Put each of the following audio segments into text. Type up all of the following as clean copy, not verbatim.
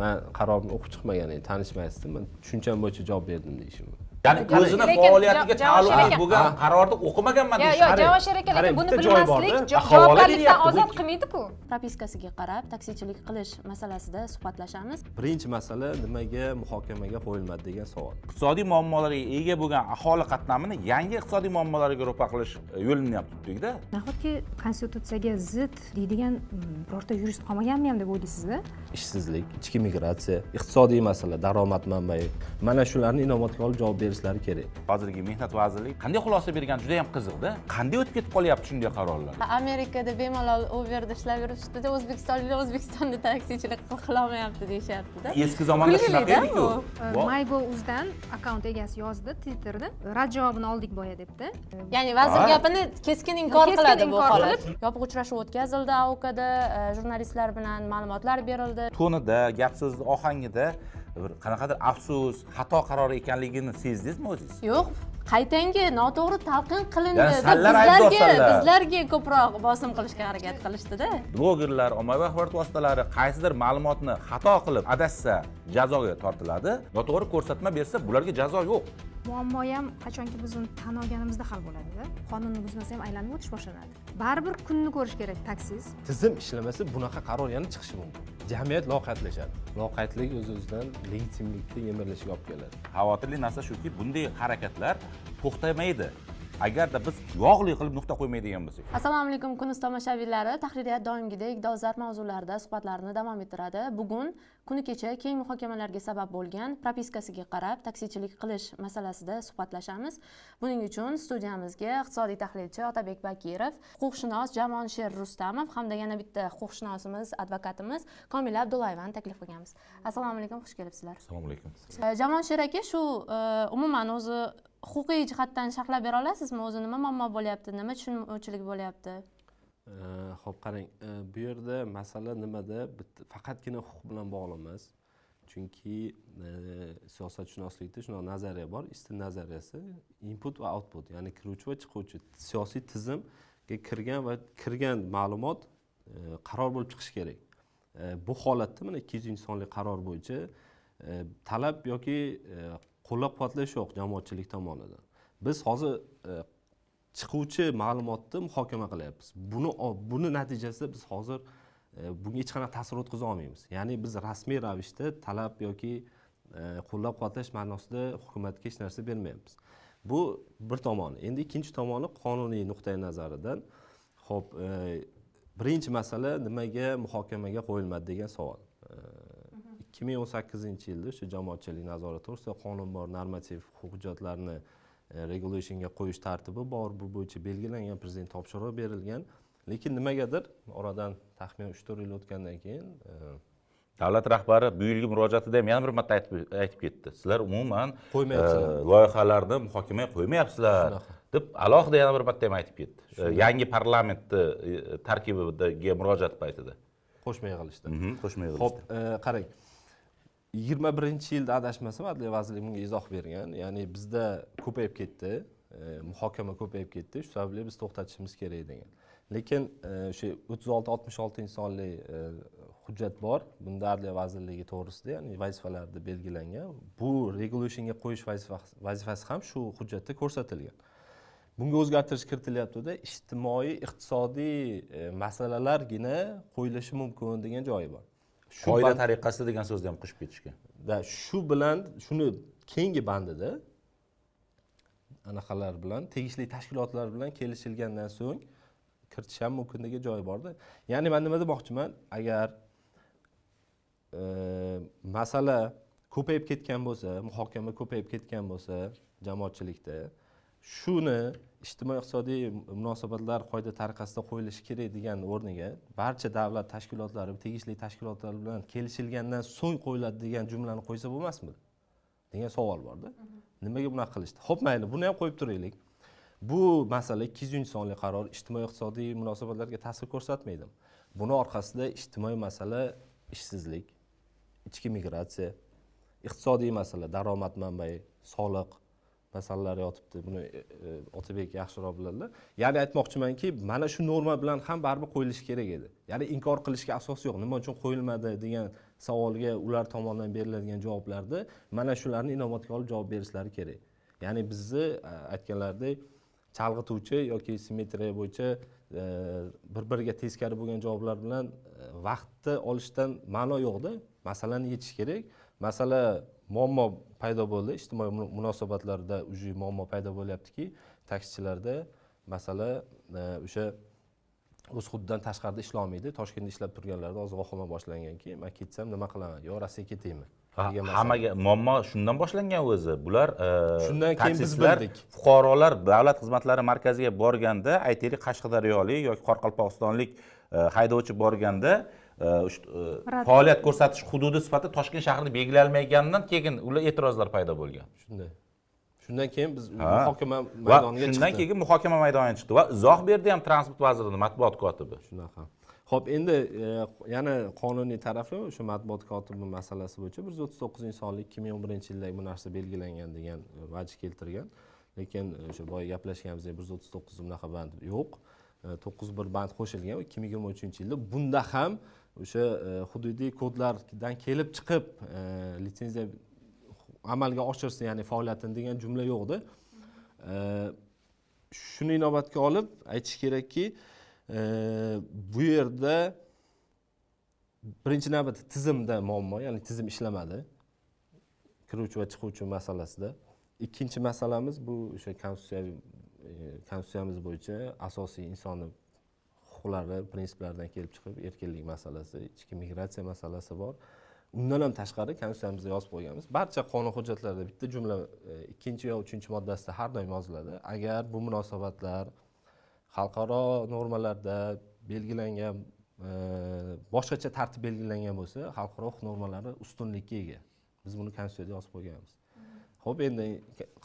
men qarorimni o'qib chiqmagan edim, tanishmasdim. Men tushuncham bo'yicha javob berdim deyishim. Ya'ni o'zini faoliyatiga taalluqli bo'lgan qarorni o'qimaganman yo'q, deysiz. Javashir aka, lekin buni bilmaslik havola javobgarlikdan beryapti, ozod qilmaydi-ku. Propiskasiga qarab taksichilik qilish masalasida suhbatlashamiz. Birinchi masala nimaga muhokamaga qo'yilmadi degan savol. Iqtisodiy muammolarga ega bo'lgan aholi qatlamini yangi iqtisodiy muammolarga ro'par qilish yo'lini ham tutdik-da. Nahotki konstitutsiyaga zid deydigan birorta yurist qolmaganmi ham deb o'ylaysizda? Ishsizlik, ichki migratsiya, iqtisodiy masala, daromad manbai, mana shularni inobatga olib javob berishlari kerak. Hozirgi mehnat vazirligi qanday xulosa bergani juda ham qiziqda. Qanday o'tib ketib qolyapti shunday qarorlar? Amerikada bemalol Uber'da ishlab yuribdi-da, o'zbekistonliklar O'zbekistonda taksichilik qila olmayapti deyishyapti-da. Eski zamonda shunaqa edi-ku. MyGo.uz'dan akkaunt egasi yozdi Twitterda. Rad javobini oldik boya debdi. Ya'ni vazir gapini keskin inkor qiladi bu holat. Yopiq uchrashuv o'tkazildi AOKda, jurnalistlar bilan ma'lumotlar berildi. Tonida, gap so'zni ohangida qanaqadir afsus, xato qaror ekanligini sezdingizmi o'zingiz? Yo'q, qaytangi noto'g'ri talqin qilindi Ya'ni deb sanlar aybdorsanlar. bizlarga ko'proq bosim qilishga harakat qilishdi-da. Blogerlar, ommaviy axborot vositalari qaysidir ma'lumotni xato qilib adashsa jazoga tortiladi, noto'g'ri ko'rsatma bersa bularga jazo yo'q. Muammo ham qachonki biz uni tan olganimizda hal bo'ladi-da. Qonunni buzmasa ham aylanib o'tish boshlanadi. Baribir kunni ko'rish kerak taksiz. Tizim ishlamasa bunaqa qaror yana chiqishi mumkin. Jamiyat loqaydlashadi. Loqaydlik o'z-o'zidan legitimlikni yemirilishga olib keladi. Xavotirli narsa shuki, bunday harakatlar to'xtamaydi. Agarda biz yog'li qilib nuqta qo'ymaydigan bo'lsak. Assalomu alaykum kunuz tomoshabinlari. Tahririyat doimgidek dolzarb mavzularda suhbatlarni davom ettiradi. Bugun kuni kecha keng muhokamalarga sabab bo'lgan propiskasiga qarab taksichilik qilish masalasida suhbatlashamiz. Buning uchun studiyamizga iqtisodiy tahlilchi Otabek Bakirov, huquqshunos Jamonsher Rustamov hamda yana bitta huquqshunosimiz, advokatimiz Komila Abdullayevani taklif qilganmiz. Assalomu alaykum, xush kelibsizlar. Assalomu alaykum. Jamonsher aka, shu umuman o'zi huquqiy jihatdan sharhlab bera olasizmi? O'zi nima muammo bo'lyapti, nima tushunmovchilik bo'lyapti? Xo'p, qarang, bu yerda masala nimada? Faqatgina huquq bilan bog'liq emas. Chunki siyosatshunoslikda shunaqa nazariya bor, istin nazariyasi, input va output, ya'ni kiruvchi va chiquvchi siyosiy tizimga kirgan ma'lumot qaror bo'lib chiqishi kerak. Bu holatda mana 200-sonli qaror bo'yicha talab yoki qo'llab-quvvatlash yo'q jamoatchilik tomonidan. Biz hozir chiquvchi ma'lumotni muhokama qilyapmiz. Buni natijasida biz hozir bunga hech qanaqa ta'sir o'tkaza olmaymiz. Ya'ni biz rasmiy ravishda talab yoki qo'llab-quvvatlash ma'nosida hukumatga hech narsa bermayapmiz. Bu bir tomoni. Endi ikkinchi tomoni qonuniy nuqtai nazaridan, xo'p, birinchi masala nimaga muhokamaga qo'yilmadi degan savol. 2018-yilda o'sha jamoatchilik nazorati to'g'risida qonun bor, normativ hujjatlarni regulationga qo'yish tartibi bor, bu bo'yicha belgilangan, prezident topshirig'i berilgan. Lekin nimagadir oradan taxminan 3-4 yil o'tgandan keyin davlat rahbari bu yilgi murojaatida ham yana bir marta aytib ketdi. Sizlar umuman qo'ymayapsizlar. Loyihalarni muhokamaga qo'ymayapsizlar deb alohida yana bir marta ham aytib ketdi. Yangi parlamentni tarkibiga murojaat paytida. Qo'shmay qilishdi. Qo'shmay qilishdi. Xo'p, qarang. 21-yilda adashmasam Adliya vazirligi bunga izoh bergan. Ya'ni bizda ko'payib ketdi, muhokama ko'payib ketdi. Shu sababli biz to'xtatishimiz kerak degan. Lekin o'sha 36-66-sonli hujjat bor. Bunda Adliya vazirligi to'g'risida, ya'ni vazifalarda belgilangan. Bu regulationga qo'yish vazifasi ham shu hujjatda ko'rsatilgan. Bunga o'zgartirish kiritilyapti-da, ijtimoiy, iqtisodiy masalalargina qo'yilishi mumkin degan joyi bor. Qoida tariqasida degan so'zni ham qo'shib ketishgan. Shu bilan shuni keyingi bandida anaqalar bilan, tegishli tashkilotlar bilan kelishilgandan so'ng kiritish ham mumkin degan joyi bor-da. Ya'ni men nima demoqchiman, agar masala ko'payib ketgan bo'lsa, muhokama ko'payib ketgan bo'lsa jamoatchilikda, shuni ijtimoiy-iqtisodiy munosabatlar qoida tariqasida qo'yilishi kerak degan o'rniga barcha davlat tashkilotlari, tegishli tashkilotlar bilan kelishilgandan so'ng qo'yiladi degan jumlani qo'ysa bo'lmasmi? degan savol bor-da. Nimaga bunaqa qilishdi? Xo'p, mayli, buni ham qo'yib turaylik. Bu masala 200-sonli qaror ijtimoiy-iqtisodiy munosabatlarga ta'sir ko'rsatmaydi. Buni orqasida ijtimoiy masala, ishsizlik, ichki migratsiya, iqtisodiy masala, daromad manbai, soliq masalalar yotibdi. Buni Otabek yaxshiroq biladilar. Ya'ni aytmoqchimanki, mana shu norma bilan ham baribir qo'yilishi kerak edi. Ya'ni inkor qilishga asos yo'q. Nima uchun qo'yilmadi degan savolga ular tomonidan beriladigan javoblarda mana shularni inobatga olib javob berishlari kerak. Ya'ni bizni aytganlaridek chalg'ituvchi yoki simmetriya bo'yicha bir-biriga teskari bo'lgan javoblar bilan vaqtni olishdan ma'no yo'qda. Masalani yechish kerak. Masala muammo paydo bo'ldi, ijtimoiy munosabatlarda уже muammo paydo bo'lyaptiki, taksichilarda masala o'sha o'z hududidan tashqarida ishlamaydi. Toshkentda ishlab turganlarda hozir vahima boshlanganki, men ketsam nima qilaman? Yo Rossiyaga ketaymi? Hammaga muammo shundan boshlangan o'zi. Bular shundan keyin biz taksistlar, bildik. fuqarolar davlat xizmatlari markaziga borganda, aytaylik Qashqadaryolik yoki Qoraqalpog'istonlik haydovchi borganda faoliyat ko'rsatish hududi sifatida Toshkent shahrida belgilanmaganidan keyin ular e'tirozlar paydo bo'lgan. Shunday. Shundan keyin biz muhokama maydoniga chiqdik. Shundan keyin muhokama maydoniga chiqdi va izoh berdi ham transport vazirining matbuot kotibi. Shunaqa. Xo'p, endi yana qonuniy tarafi o'sha matbuot kotibi masalasi bo'yicha 139 sonli 2011-yilda bu narsa belgilangan degan vajh keltirgan. Lekin o'sha boya gaplashganimizdek 139 bunaqa band yo'q. 91 band qo'shilgan 2023-yilda. Bunda ham o'sha hududiy kodlardan kelib chiqib litsenziya amalga oshirsin, ya'ni faoliyatini degan jumla yo'qdi. Shuni inobatga olib aytish kerakki, bu yerda birinchi navbatda tizimda muammo, ya'ni tizim ishlamadi. Kiruvchi va chiquvchi masalasida. Ikkinchi masalamiz bu o'sha konstitutsiyamiz bo'yicha asosiy insoniy huquqlari, prinsiplaridan kelib chiqib erkinlik masalasi, ichki migratsiya masalasi bor. Undan ham tashqari konstitutsiyamizda yozib qo'yganmiz. Barcha qonun hujjatlarida bitta jumla 2 yo 3-moddasida har doim yoziladi. Agar bu munosabatlar xalqaro normalarda belgilangan boshqacha tartib belgilangan bo'lsa, xalqaro huquq normalari ustunlikka ega. Biz buni konstitutsiyada yozib qo'yganmiz. Xo'p, endi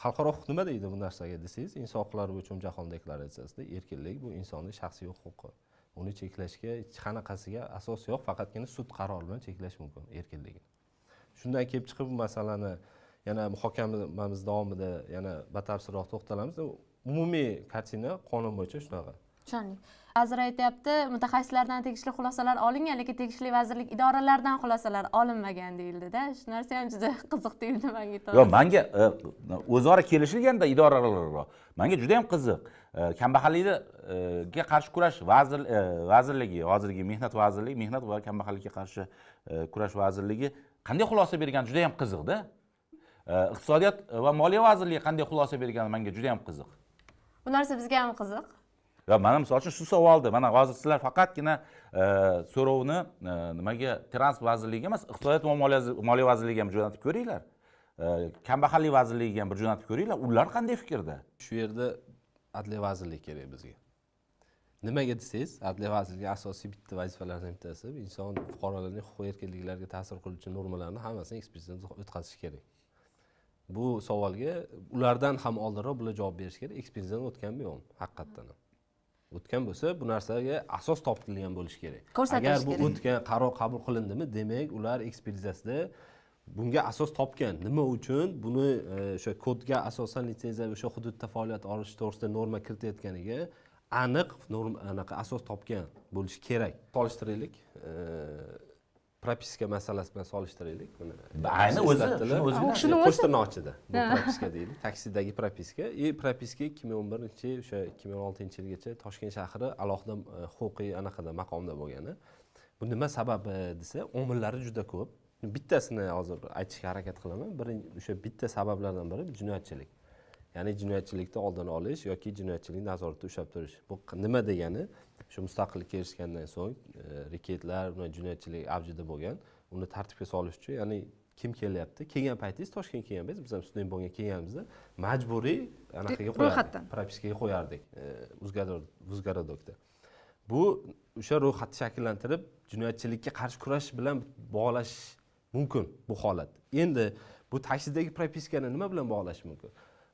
xalqaro huquq nima deydi bu narsaga desangiz, inson huquqlari bo'yicha jahon deklaratsiyasida erkinlik bu insonning shaxsiy huquqi. Uni cheklashga hech qanaqasiga asos yo'q, faqatgina sud qarori bilan cheklash mumkin erkinligini. Shundan kelib chiqib bu masalani yana muhokamamiz davomida yana batafsilroq to'xtalamiz. Umumiy kartina qonun bo'yicha shunaqa. Tushundik. Vazir aytayapti, mutaxassislardan tegishli xulosalar olingan, lekin tegishli vazirlik idoralaridan xulosalar olinmagan deyildi-da. Shu narsa ham juda qiziq tuyuldi menga. Yo'q, menga o'zaro kelishilganda idoralararo menga juda ham qiziq. Kambag'allikka qarshi kurash vazirligi, hozirgi mehnat vazirligi, mehnat va kambag'allikka qarshi kurash vazirligi qanday xulosa bergani juda ham qiziqda. Iqtisodiyot va moliya vazirligi qanday xulosa bergani menga juda ham qiziq. Bu narsa bizga ham qiziq. Va mana misol uchun shu savolni mana hozir sizlar faqatgina so'rovni nimaga transport vazirligiga emas, iqtisodiyot va moliya vazirligiga ham jo'natib ko'ringlar. Kambag'allik vazirligiga ham bir jo'natib ko'ringlar. Ular qanday fikrda? Shu yerda Adliya vazirligi kerak bizga. Nimaga desangiz, Adliya vazirligi asosiy bitta vazifalardan bittasi inson fuqarolarning huquq erkinliklariga ta'sir qiluvchi normalarni hammasini ekspertizadan o'tkazish kerak. Bu savolga ulardan ham oldinroq bular javob berish kerak. Ekspertizadan o'tganmi yo'qmi? Haqiqatan. O'tgan bo'lsa, bu narsaga asos topilgan bo'lishi kerak. Agar bu o'tgan qaror qabul qilindimi, demak, ular ekspertizasida bunga asos topgan. Nima uchun buni o'sha kodga asosan litsenziya o'sha hududda faoliyat olish to'g'risida norma kiritayotganiga aniq anaqa asos topgan bo'lishi kerak. Solishtiraylik. Propiska masalasi bilan solishtiraylik. Ayni o'zini qo'shtirnoqchida. Bu propiska deydi. Taksidagi propiska. Propiska 2011 o'sha 2016-yilgacha Toshkent shahri alohida huquqiy anaqada maqomda bo'lgani. Bu nima sababi desa, omillari juda ko'p. Bittasini hozir aytishga harakat qilaman. O'sha bitta sabablardan biri jinoyatchilik. Ya'ni jinoyatchilikni oldini olish yoki jinoyatchilik nazoratda ushlab turish. Bu nima degani? Shu mustaqillikka erishgandan so'ng reketlar va jinoyatchilik avjida bo'lgan, uni tartibga solish uchun, ya'ni kim kelyapti? Kelgan paytingiz Toshkentga kelganmiz, biz ham student bo'lgan kelganimizda majburiy anaqaga qo'yardik, propiskaga qo'yardik Uzgarodokda. Bu o'sha ro'yxatni shakllantirib, jinoyatchilikka qarshi kurash bilan bog'lash mumkin bu holat. Endi bu taksidagi propiskani nima bilan bog'lash mumkin?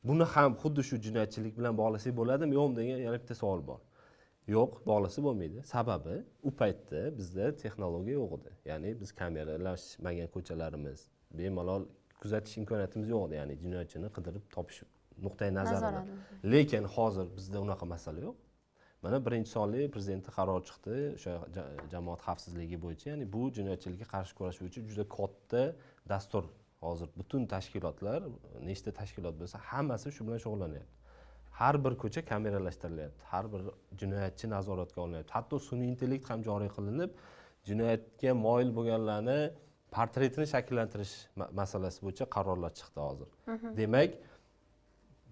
Buni ham xuddi shu jinoyatchilik bilan bog'lasak bo'ladimi, yo'qmi degan yana bitta savol bor. Yo'q, bog'lasa bo'lmaydi. Sababi u paytda bizda texnologiya yo'q edi. Ya'ni biz kameralashmagan ko'chalarimiz, bemalol kuzatish imkoniyatimiz yo'q edi. Ya'ni jinoyatchini qidirib topish nuqtai nazaridan. Lekin hozir bizda unaqa masala yo'q. mana birinchi sonli prezidentning qarori chiqdi o'sha jamoat xavfsizligi bo'yicha, ya'ni bu jinoyatchilikka qarshi kurash bo'yicha juda katta dastur. Hozir butun tashkilotlar, nechta tashkilot bo'lsa, hammasi shu bilan shug'ullanyapti. Har bir ko'cha kameralashtiryapti, har bir jinoyatchi nazoratga olinyapti. Hatto sun'iy intellekt ham joriy qilinib, jinoyatga moyil bo'lganlarni portretini shakllantirish masalasi bo'yicha qarorlar chiqdi hozir. Demak,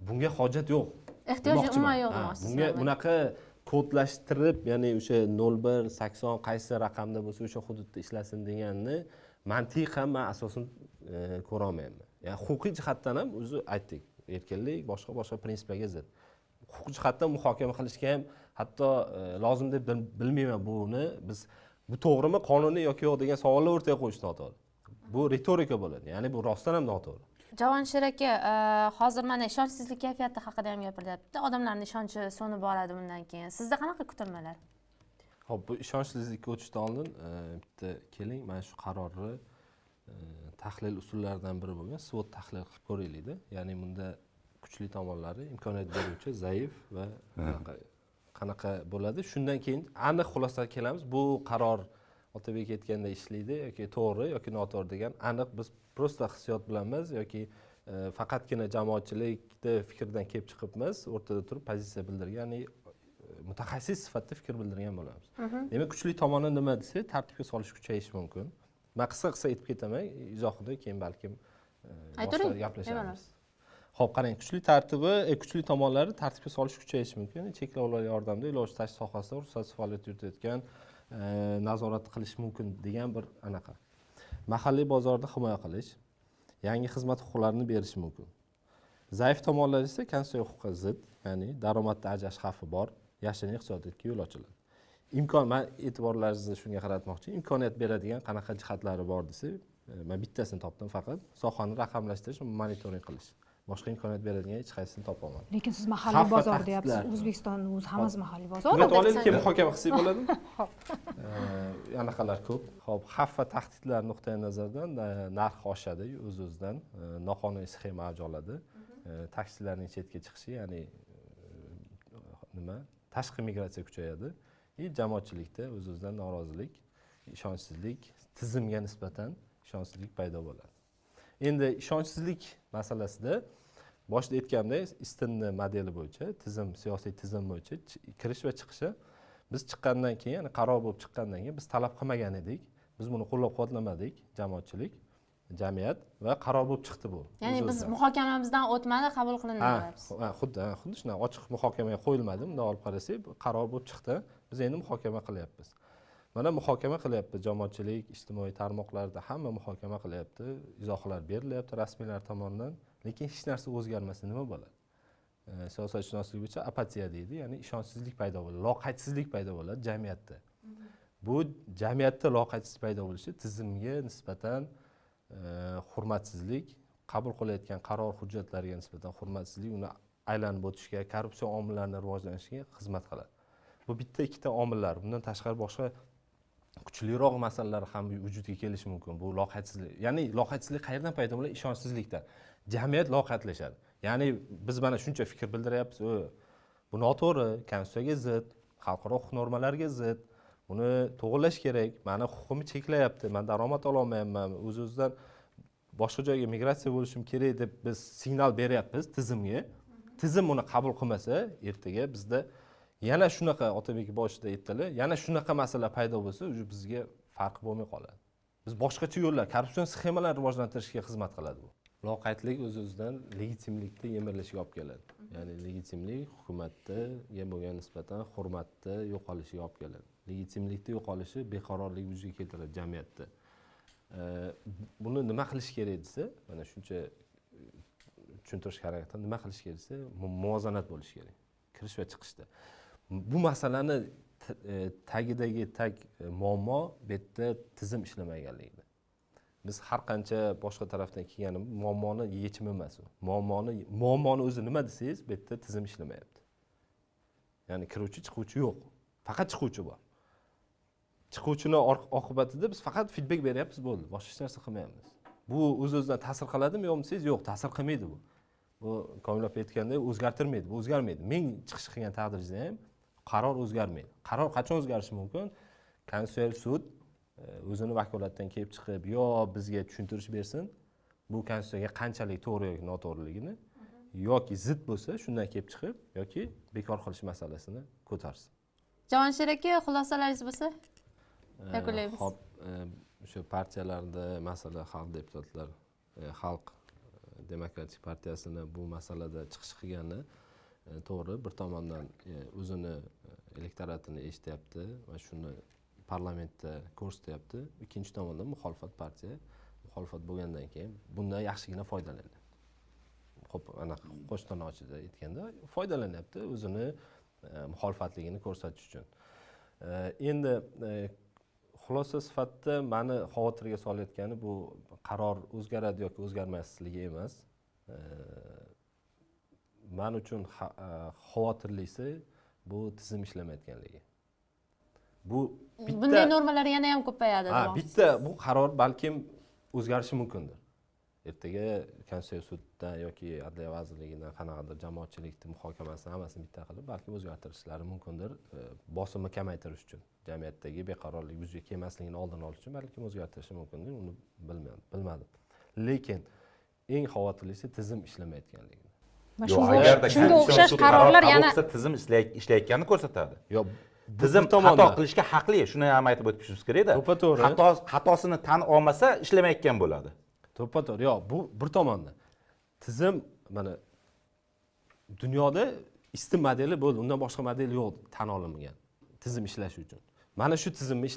bunga hojat yo'q. Ehtiyoji umuman yo'q demoqchisiz. Bunga bunaqa kodlashtirib, ya'ni o'sha 01, 80 qaysi raqamda bo'lsa o'sha hududda ishlasin deganni mantiqan men asosan ko'ra olmayman. Ya'ni huquqiy jihatdan ham o'zi aytdik, erkinlik, boshqa prinsiplarga zid. Huquqiy jihatdan muhokama qilishga ham hatto lozim deb bilmayman buni. Biz bu to'g'rimi, qonuniy yoki yo'q degan savollar o'rtaga qo'yish noto'g'ri. Bu ritorika bo'ladi. Ya'ni bu rostdan ham noto'g'ri. Javonshir aka, hozir mana ishonchsizlik kayfiyati haqida ham gapirilyapti. Odamlarning ishonchi so'nib boradi bundan keyin. Sizda qanaqa kutilmalar? Xo'p, bu ishonchsizlikka o'tishdan oldin bitta keling, mana shu qarorni tahlil usullaridan biri bo'lgan SWOT tahlil qilib ko'raylik-da. Ya'ni bunda kuchli tomonlari, imkoniyat beruvchi, zaif va qanaqa bo'ladi. Shundan keyin aniq xulosaga kelamiz. Bu qaror Otabek aytganda ishlaydi yoki to'g'ri yoki noto'g'ri degan aniq biz prosta hissiyot bilan emas yoki faqatgina jamoatchilikni fikridan kelib chiqib emas, o'rtada turib pozitsiya bildirgan, ya'ni mutaxassis sifatida fikr bildirgan bo'lamiz. Demak, kuchli tomoni nima desa, tartibga solish kuchayishi mumkin. Men qisqa aytib ketaman, izohida keyin balkim boshqa gaplashamiz. Xo'p, qarang, kuchli tomonlari tartibga solish kuchayishi mumkin. Cheklovlar yordamida iloji tashqi sohasida ruxsatsiz faoliyat yuritayotgan nazorat qilish mumkin degan bir anaqa. Mahalliy bozorda himoya qilish, yangi xizmat huquqlarini berish mumkin. Zaif tomonlar esa konstitutsiya huquqiga zid, ya'ni daromadda ajrash xavfi bor, yashirin iqtisodiyotga yo'l ochiladi. Men e'tiborlaringizni shunga qaratmoqchi, imkoniyat beradigan qanaqa jihatlari bor desa, men bittasini topdim faqat, sohani raqamlashtirish va monitoring qilish. Boshqa imkoniyat beradigan hech qaysisini topa olmadim. Lekin siz mahalliy bozor deyapsiz. O'zbekiston o'zi hammasi mahalliy bozor. Surat olaylik, muhokama qilsak bo'ladimi? Anaqalar ko'p. Xo'p, xavf va tahdidlar nuqtai nazaridan narx oshadi o'z-o'zidan, noqonuniy sxema avj oladi. Taksilarning chetga chiqishi, ya'ni tashqi migratsiya kuchayadi. Jamoatchilikda o'z-o'zidan norozilik, ishonchsizlik, tizimga nisbatan ishonchsizlik paydo bo'ladi. Endi ishonchsizlik masalasida boshida aytganimdek, istinni modeli bo'yicha, siyosiy tizim bo'yicha kirish va chiqishi biz chiqqandan keyin, ya'ni qaror bo'lib chiqqandan keyin biz talab qilmagan edik. Biz buni qo'llab-quvvatlamadik, jamoatchilik, jamiyat va qaror bo'lib chiqdi bu. Ya'ni biz muhokamamizdan o'tmadi, qabul qilindi deyapsiz. Xuddi shunday ochiq muhokamaga qo'yilmadi, bunday olib qarasak, qaror bo'lib chiqdi. Biz endi muhokama qilyapmiz. Mana muhokama qilyapti jamoatchilik, ijtimoiy tarmoqlarda hamma muhokama qilyapti, izohlar berilyapti rasmiylar tomonidan, lekin hech narsa o'zgarmasa nima bo'ladi? Siyosatshunoslik bo'yicha apatiya deydi, ya'ni ishonchsizlik paydo bo'ladi, loqaysizlik paydo bo'ladi jamiyatda. Bu jamiyatda loqaysizlik paydo bo'lishi tizimga nisbatan hurmatsizlik, qabul qilayotgan qaror hujjatlariga nisbatan hurmatsizlik, uni aylanib o'tishga, korrupsiya omillarini rivojlanishiga xizmat qiladi. Bu bitta ikkita omillar, bundan tashqari boshqa kuchliroq masalalar ham vujudga kelishi mumkin. Bu loqaysizlik. Ya'ni loqaysizlik qayerdan paydo bo'ladi? Ishonchsizlikdan. Jamiyat loqaydlashadi. Ya'ni biz mana shuncha fikr bildiryapmiz, bu noto'g'ri, konstitutsiyaga zid, xalqaro huquq normalariga zid. Buni to'g'irlash kerak. Meni huquqimni cheklayapti. Men daromad ola olmayapman. O'z-o'zidan boshqa joyga migratsiya bo'lishim kerak deb biz signal beryapmiz tizimga. Tizim uni qabul qilmasa, ertaga bizda yana shunaqa, Otabek boshida aytdilar, yana shunaqa masala paydo bo'lsa, bizga farq bo'lmay qoladi. Biz boshqacha yo'llar, korrupsion sxemalarni rivojlantirishga xizmat qiladi bu. Loqaydlik o'z-o'zidan legitimlikni yemirilishiga olib keladi. Ya'ni legitimlik hukumatga bo'lgan nisbatan hurmatni yo'qolishiga olib keladi. Legitimlikni yo'qolishi beqarorlik yuzaga keltiradi jamiyatda. Buni nima qilish kerak desa, mana shuncha tushuntirishga harakat qildim. Nima qilish kerak desa, muvozanat bo'lishi kerak. Kirish va chiqishda. Bu masalani tagidagi muammo bu yerda tizim ishlamaganligida. Biz har qancha boshqa tarafdan kelganimiz muammoni yechimi emas u. Muammoni o'zi nima desangiz, bu yerda tizim ishlamayapti. Ya'ni kiruvchi, chiquvchi yo'q. Faqat chiquvchi bor. Chiquvchini oqibatida biz faqat feedback beryapmiz, bo'ldi. Boshqa hech narsa qilmayapmiz. Bu o'z-o'zidan ta'sir qiladimi yo'qmi desangiz, yo'q, ta'sir qilmaydi bu. Bu Komilov aytgandek o'zgartirmaydi, bu o'zgarmaydi. Ming chiqish qilgan taqdiringizda ham qaror o'zgarmaydi. Qaror qachon o'zgarishi mumkin? Konstitutsiyaviy sud o'zini vakolatidan kelib chiqib yo bizga tushuntirish bersin, bu konstitutsiyaga qanchalik to'g'ri yoki noto'g'riligini, yoki zid bo'lsa shundan kelib chiqib yoki bekor qilish masalasini ko'tarsin. Javonshir aka, xulosalaringiz bo'lsa yakunlaymiz. Xo'p, o'sha partiyalarda masalan xalq deputatlar, xalq demokratik partiyasini bu masalada chiqish qilgani to'g'ri, bir tomondan o'zini elektoratini eshityapti va shuni parlamentda ko'rsatyapti. Ikkinchi tomondan muxolifat partiya muxolifat bo'lgandan keyin bundan yaxshigina foydalanyapti. Xo'p, ana qo'shtirnochida aytganda foydalanyapti o'zini muxolifatligini ko'rsatish uchun. Endi xulosa sifatida meni xavotirga solayotgani bu qaror o'zgaradi yoki o'zgarmasligi emas. Men uchun xavotirlisi bu tizim ishlamayotganligi. Bu bitta bunday normalar yana ham ko'payadi. Bitta bu qaror balkim o'zgarishi mumkindir. Ertaga Konstitutsiya suddan yoki Adliya vazirligidan qanaqadir jamoatchilikning muhokamasini hammasini bitta qilib balkim o'zgartirishlari mumkindir. Bosimni kamaytirish uchun, jamiyatdagi beqarorlik yuzaga kelmasligini oldini olish uchun balkim o'zgartirishi mumkindir. Uni bilmadim. Lekin eng xavotirlisi tizim ishlamayotganligi. Shunga o'xshash qarorlar yana tizim ishlayotganini ko'rsatadi. Yo, tizim xato qilishga haqli, shuni ham aytib o'tishimiz kerak-da. To'g'ri. Xatosini tan olmasa ishlamayotgan bo'ladi. To'g'ri. Yo'q, bu bir tomondan. Tizim mana dunyoda istim modeli bo'ldi, undan boshqa model yo'q tan olinmagan tizim ishlash uchun. Mana shu tizimni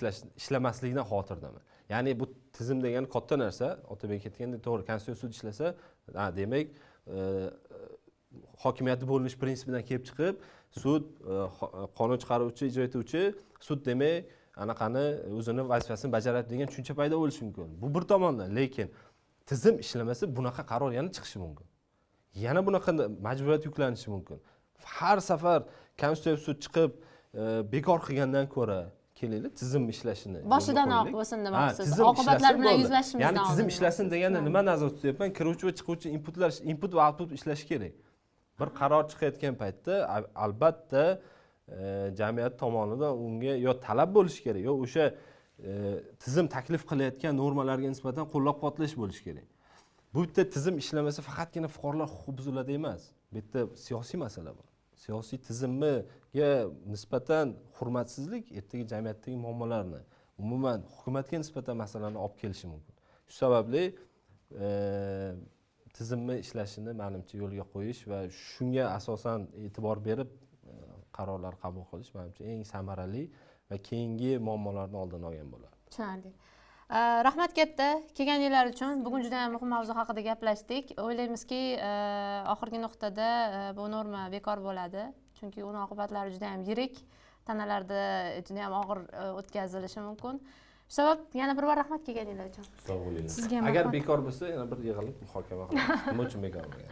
ishlamasligidan xavotirdaman. Ya'ni bu tizim degani katta narsa, Otabek aytgandek, to'g'ri, Konstitutsiya sud ishlasa, demak, hokimiyatni bo'linish prinsipidan kelib chiqib, sud qonun chiqaruvchi, ijro etuvchi, sud demak, anaqani o'zini vazifasini bajaradi degan tushuncha paydo bo'lishi mumkin. Bu bir tomondan, lekin tizim ishlamasa bunaqa qaror yana chiqishi mumkin. Yana bunaqa majburiyat yuklanishi mumkin. Har safar Konstitutsiya sud chiqib bekor qilgandan ko'ra kelaylik tizim ishlashini boshidanoq bo'lsin demoqchisiz. Oqibatlar bilan yuzlashishimiz lozim. Ya'ni tizim ishlasin deganda nima nazarda tutyapman? Kiruvchi va chiquvchi input va output ishlashi kerak. Bir qaror chiqayotgan paytda albatta jamiyat tomonidan unga yo talab bo'lishi kerak, yo o'sha tizim taklif qilayotgan normalarga nisbatan qo'llab-quvvatlash bo'lishi kerak. Bu yerda tizim ishlamasa faqatgina fuqarolar huquqi buziladi emas. Bu yerda siyosiy masala bor. Siyosiy tizimga nisbatan hurmatsizlik ertaga jamiyatdagi muammolarni, umuman hukumatga nisbatan masalani olib kelishi mumkin. Shu sababli tizimni ishlashini menimcha yo'lga qo'yish va shunga asosan e'tibor berib qarorlar qabul qilish menimcha eng samarali va keyingi muammolarni oldini olgan bo'ladi. Tushunarli. Rahmat katta kelganingiz uchun. Bugun juda ham muhim mavzu haqida gaplashdik. O'ylaymizki, oxirgi nuqtada bu norma bekor bo'ladi. Chunki uning oqibatlari juda ham yirik, tanalarda juda ham og'ir o'tkazilishi mumkin. Shu sabab yana bir bor rahmat kelganingiz uchun. Sog' bo'ling. Sizga ham Agar bekor bo'lsa, yana bir yig'ilib muhokama qilamiz. Nima uchun bekor bo'lgan?